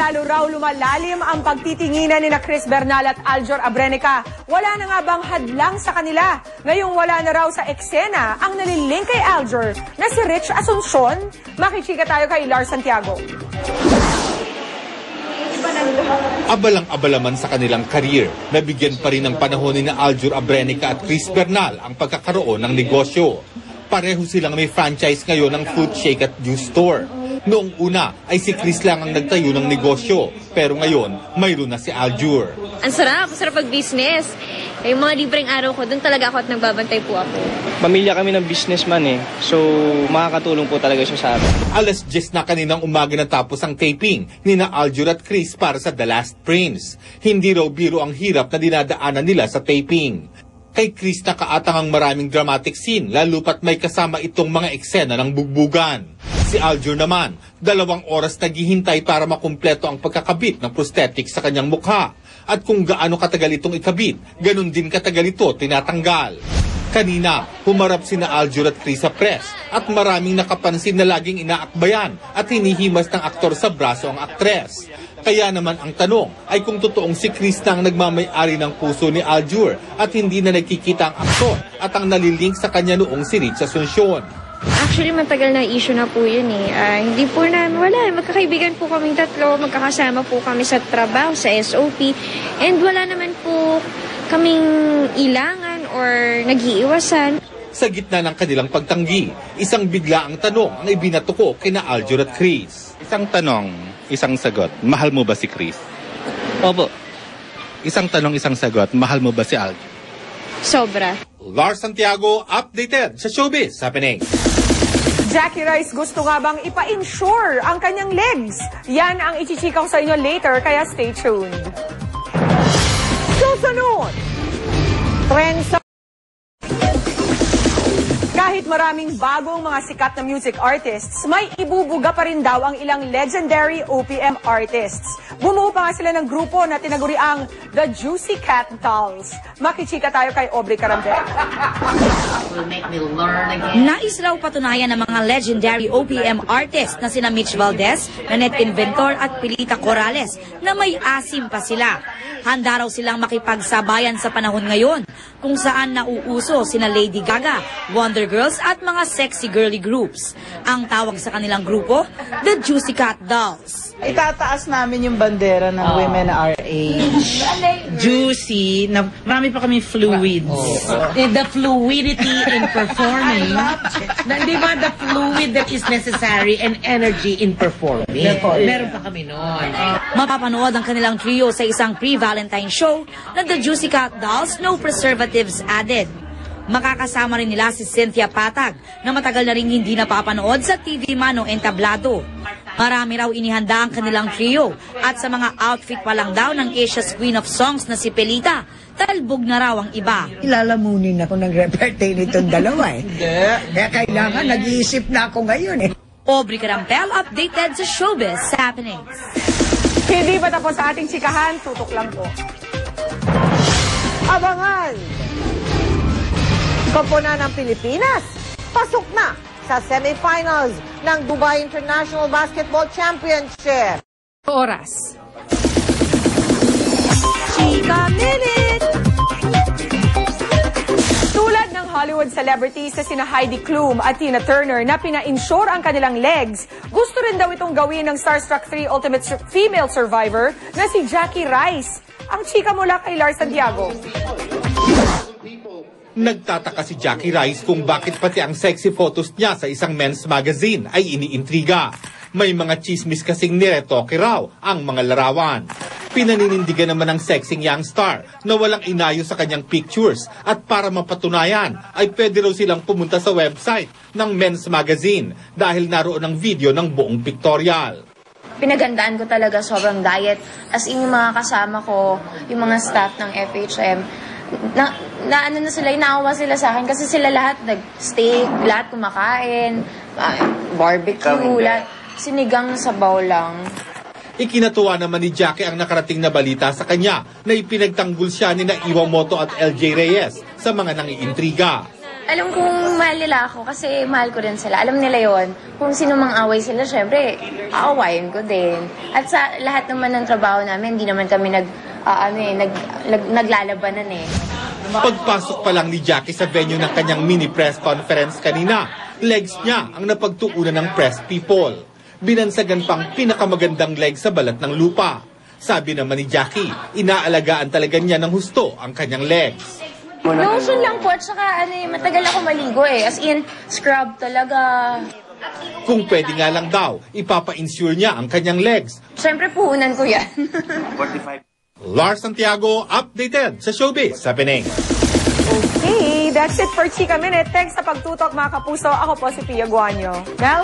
lalo raw lumalalim ang pagtitinginan ni na Chris Bernal at Aljur Abrenica. Wala na nga bang hadlang sa kanila? Ngayong wala na raw sa eksena ang nalilink kay Aljur na si Rich Asuncion. Makichika tayo kay Lars Santiago. Abalang-abala man sa kanilang career, nabigyan pa rin ng panahon ni na Aljur Abrenica at Chris Bernal ang pagkakaroon ng negosyo. Pareho silang may franchise ngayon ng fruit shake at juice store. Noong una ay si Chris lang ang nagtayo ng negosyo, pero ngayon mayroon na si Aljur. Ang sarap pag-business. Yung mga libreng araw ko, doon talaga ako at nagbabantay po ako. Pamilya kami ng businessman so makakatulong po talaga siya sa amin. Alas 10 na kaninang umaga natapos ang taping ni na Aljur at Chris para sa The Last Prince. Hindi raw biro ang hirap na dinadaanan nila sa taping. Kay Chris nakaatang ang maraming dramatic scene, lalo pat may kasama itong mga eksena ng bugbugan. Si Aljur naman, 2 oras naghihintay para makumpleto ang pagkakabit ng prosthetic sa kanyang mukha. At kung gaano katagal itong ikabit, ganun din katagal ito tinatanggal. Kanina, humarap sina Aljur at Chris sa press at maraming nakapansin na laging inaakbayan at hinihimas ng aktor sa braso ang aktres. Kaya naman ang tanong ay kung totoong si Chris na ang nagmamay-ari ng puso ni Aljur at hindi na nagkikita ang aktor at ang nalilink sa kanya noong si Rich Asuncion. Actually, matagal na issue na po yun hindi po wala. Magkakaibigan po kaming tatlo, magkakasama po kami sa trabaho, sa SOP, and wala naman po kaming ilangan or nag-iiwasan. Sa gitna ng kanilang pagtanggi, isang bigla ang tanong ang ibinato ko kina Aljur at Chris. Isang tanong, isang sagot, mahal mo ba si Chris? Opo. Isang tanong, isang sagot, mahal mo ba si Aljur? Sobra. Lars Santiago, updated sa Showbiz Happening. Jackie Rice gusto nga bang ipa-insure ang kanyang legs? Yan ang ichichika ko sa inyo later, kaya stay tuned. Susunod! Trend sa... Kahit maraming bagong mga sikat na music artists, may ibubuga pa rin daw ang ilang legendary OPM artists. Bumuo pa nga sila ng grupo na tinaguri ang The Juicy Cat Dolls. Makichika tayo kay Aubrey Carambel. Nais raw patunayan ng mga legendary OPM artists na sina Mitch Valdez, Nanette Inventor at Pilita Corrales na may asim pa sila. Handa raw silang makipagsabayan sa panahon ngayon kung saan nauuso sina Lady Gaga, Wonder Girls at mga sexy girly groups. Ang tawag sa kanilang grupo, The Juicy Cat Dolls. Itataas namin yung bandera ng women our age. Juicy, na marami pa kami fluids. The fluidity in performing. Di ba the fluid that is necessary and energy in performing? Meron pa kami noon. Mapapanood ang kanilang trio sa isang pre-Valentine show na The Juicy Cat Dolls, No Preservatives Added. Makakasama rin nila si Cynthia Patag na matagal na rin hindi napapanood sa TV Manong Entablado. Marami raw inihanda ang kanilang trio at sa mga outfit pa lang daw ng Asia's Queen of Songs na si Pelita, talbog na raw ang iba. Ilalamunin ako ng repertoire nitong dalawa Kaya kailangan nag-iisip na ako ngayon Aubrey Carampel, updated sa Showbiz Happenings. Hindi pa tapos sa ating chikahan, tutok lang po. Abangan! Koponan ng Pilipinas, pasok na sa semifinals ng Dubai International Basketball Championship. Oras. Chika Minute! Tulad ng Hollywood celebrities na sina Heidi Klum at Tina Turner na pina-insure ang kanilang legs, gusto rin daw itong gawin ng Starstruck 3 Ultimate Female Survivor na si Jackie Rice. Ang chika mula kay Lars Santiago. Nagtataka si Jackie Rice kung bakit pati ang sexy photos niya sa isang men's magazine ay iniintriga. May mga chismis kasing niretoke raw ang mga larawan. Pinaninindigan naman ng sexing young star na walang inayo sa kanyang pictures at para mapatunayan ay pwede raw silang pumunta sa website ng men's magazine dahil naroon ang video ng buong pictorial. Pinagandaan ko talaga sobrang diet. As in yung mga kasama ko, yung mga staff ng FHM, ano na sila, inaawa sila sa akin kasi sila lahat nag-steak, lahat kumakain, barbecue, lahat, sinigang sabaw lang. Ikinatuwa naman ni Jackie ang nakarating na balita sa kanya na ipinagtanggol siya ni na Iwamoto at LJ Reyes sa mga nangiintriga. Alam kong mahal nila ako kasi mahal ko rin sila. Alam nila yon. Kung sino mang away sila, syempre, aawayin ko din. At sa lahat naman ng trabaho namin, hindi naman kami naglalabanan eh. Pagpasok pa lang ni Jackie sa venue ng kanyang mini press conference kanina, legs niya ang napagtuunan ng press people. Binansagan pang pinakamagandang leg sa balat ng lupa. Sabi naman ni Jackie, inaalagaan talaga niya ng husto ang kanyang legs. Lotion lang po at saka matagal ako maligo eh. As in, scrub talaga. Kung pwede nga lang daw, ipapa-insure niya ang kanyang legs. Siyempre, puhunan ko yan. Lars Santiago, updated sa Showbiz sa Penang. Okay, that's it for Chika Minute. Thanks sa pagtutok mga kapuso. Ako po si Pia Guanyo. Mel?